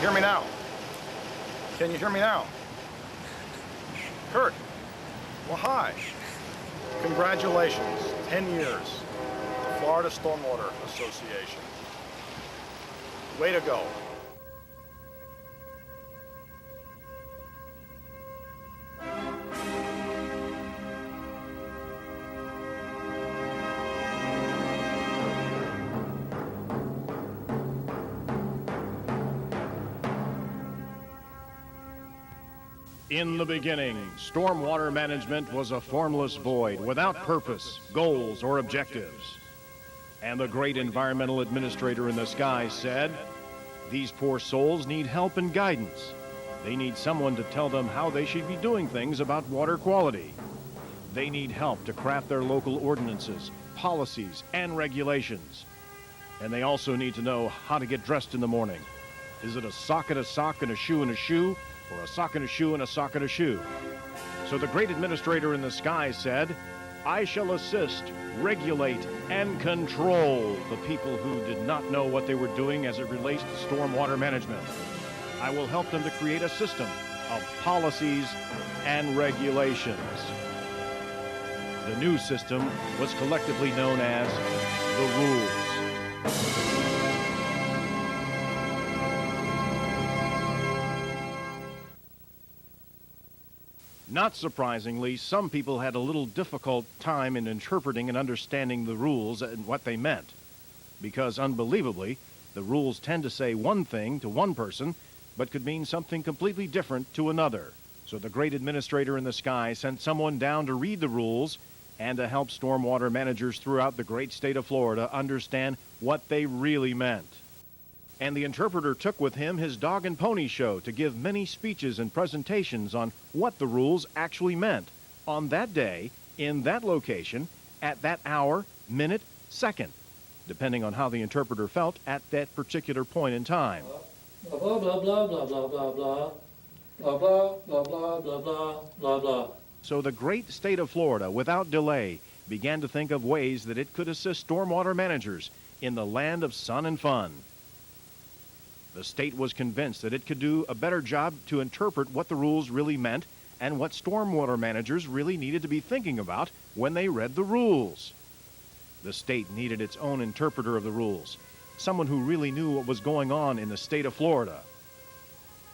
hear me now? Can you hear me now? Kurt. Well, hi. Congratulations. 10 years. The Florida Stormwater Association. Way to go. In the beginning, stormwater management was a formless void without purpose, goals, or objectives. And the great environmental administrator in the sky said, "These poor souls need help and guidance. They need someone to tell them how they should be doing things about water quality. They need help to craft their local ordinances, policies, and regulations. And they also need to know how to get dressed in the morning. Is it a sock and a sock and a shoe and a shoe? Or a sock and a shoe and a sock and a shoe?" So the great administrator in the sky said, "I shall assist, regulate, and control the people who did not know what they were doing as it relates to stormwater management. I will help them to create a system of policies and regulations." The new system was collectively known as the rules. Not surprisingly, some people had a little difficult time in interpreting and understanding the rules and what they meant. Because, unbelievably, the rules tend to say one thing to one person, but could mean something completely different to another. So the great administrator in the sky sent someone down to read the rules and to help stormwater managers throughout the great state of Florida understand what they really meant. And the interpreter took with him his dog and pony show to give many speeches and presentations on what the rules actually meant on that day, in that location, at that hour, minute, second, depending on how the interpreter felt at that particular point in time. Blah, blah, blah, blah, blah, blah, blah, blah. Blah, blah, blah, blah, blah, blah, blah, blah. So the great state of Florida, without delay, began to think of ways that it could assist stormwater managers in the land of sun and fun. The state was convinced that it could do a better job to interpret what the rules really meant and what stormwater managers really needed to be thinking about when they read the rules. The state needed its own interpreter of the rules, someone who really knew what was going on in the state of Florida.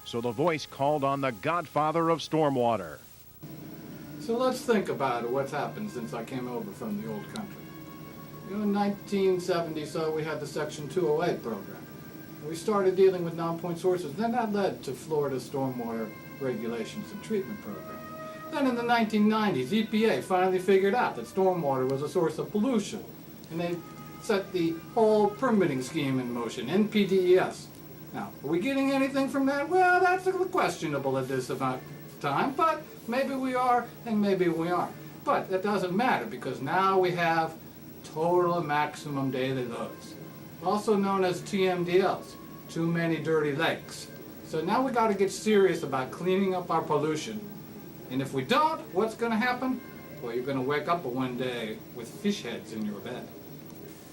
So the voice called on the godfather of stormwater. So let's think about it, what's happened since I came over from the old country. In 1970, so we had the Section 208 program. We started dealing with non-point sources. Then that led to Florida's stormwater regulations and treatment program. Then in the 1990s, EPA finally figured out that stormwater was a source of pollution. And they set the whole permitting scheme in motion, NPDES. Now, are we getting anything from that? Well, that's questionable at this amount of time, but maybe we are and maybe we aren't. But that doesn't matter because now we have total and maximum daily loads, also known as TMDLs, too many dirty lakes. So now we got to get serious about cleaning up our pollution. And if we don't, what's going to happen? Well, you're going to wake up one day with fish heads in your bed.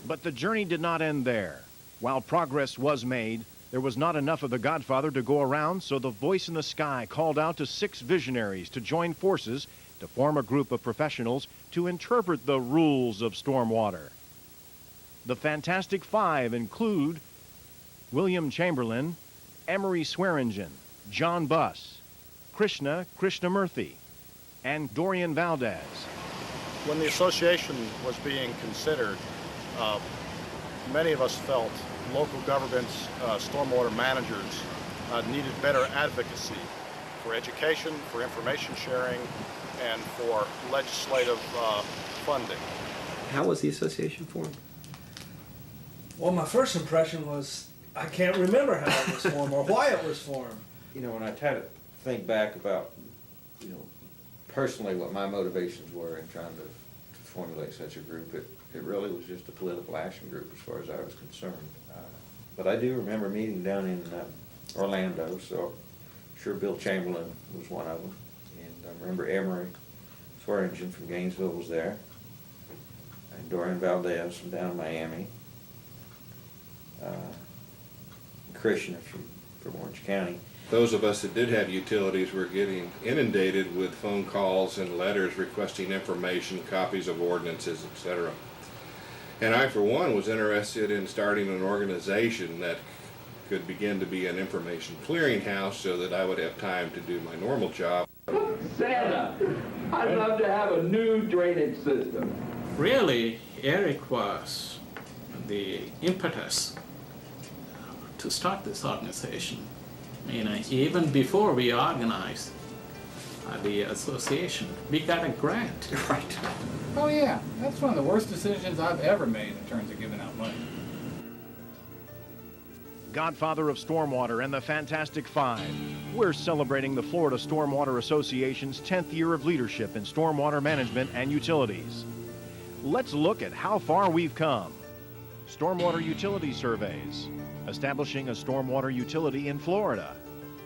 But the journey did not end there. While progress was made, there was not enough of the Godfather to go around, so the voice in the sky called out to 6 visionaries to join forces to form a group of professionals to interpret the rules of stormwater. The Fantastic Five include William Chamberlain, Emery Swearingen, John Buss, Krishna Krishnamurthy, and Dorian Valdez. When the association was being considered, many of us felt local governments, stormwater managers needed better advocacy for education, for information sharing, and for legislative funding. How was the association formed? Well, my first impression was I can't remember how it was formed or why it was formed. You know, when I try to think back about, personally what my motivations were in trying to formulate such a group, it really was just a political action group as far as I was concerned. But I do remember meeting down in Orlando, so I'm sure Bill Chamberlain was one of them. And I remember Emery Swearingen from Gainesville was there, and Dorian Valdez from down in Miami, Krishna from from Orange County. Those of us that did have utilities were getting inundated with phone calls and letters requesting information, copies of ordinances, etc. And I, for one, was interested in starting an organization that could begin to be an information clearinghouse so that I would have time to do my normal job. Santa, I'd love to have a new drainage system. Really, Eric was the impetus to start this organization. Even before we organized the association, we got a grant. Right. Oh yeah, that's one of the worst decisions I've ever made in terms of giving out money. Godfather of stormwater and the Fantastic Five, we're celebrating the Florida Stormwater Association's 10th year of leadership in stormwater management and utilities. Let's look at how far we've come. Stormwater utility surveys, establishing a stormwater utility in Florida,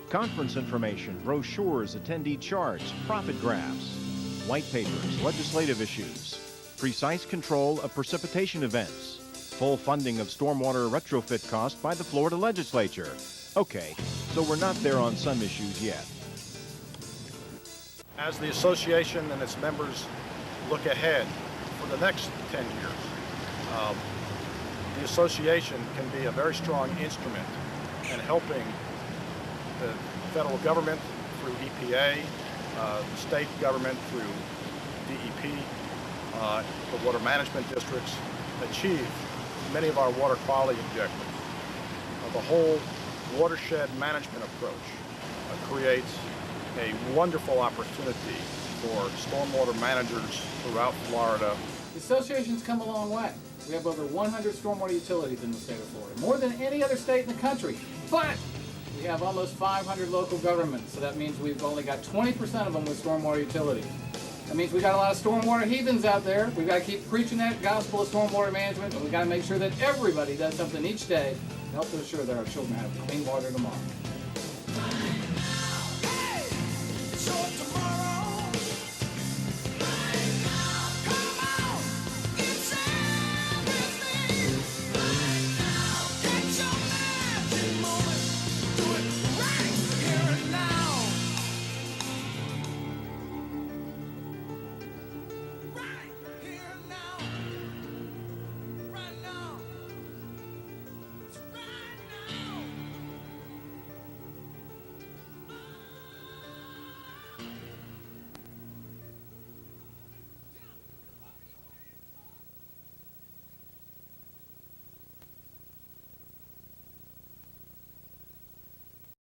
conference information, brochures, attendee charts, profit graphs, white papers, legislative issues, precise control of precipitation events, full funding of stormwater retrofit costs by the Florida legislature. Okay, so we're not there on some issues yet. As the association and its members look ahead for the next 10 years, the association can be a very strong instrument in helping the federal government through EPA, the state government through DEP, the water management districts achieve many of our water quality objectives. The whole watershed management approach creates a wonderful opportunity for stormwater managers throughout Florida. The association's come a long way. We have over 100 stormwater utilities in the state of Florida, more than any other state in the country. But we have almost 500 local governments, so that means we've only got 20% of them with stormwater utilities. That means we got a lot of stormwater heathens out there. We've got to keep preaching that gospel of stormwater management, and we've got to make sure that everybody does something each day to help to ensure that our children have clean water tomorrow.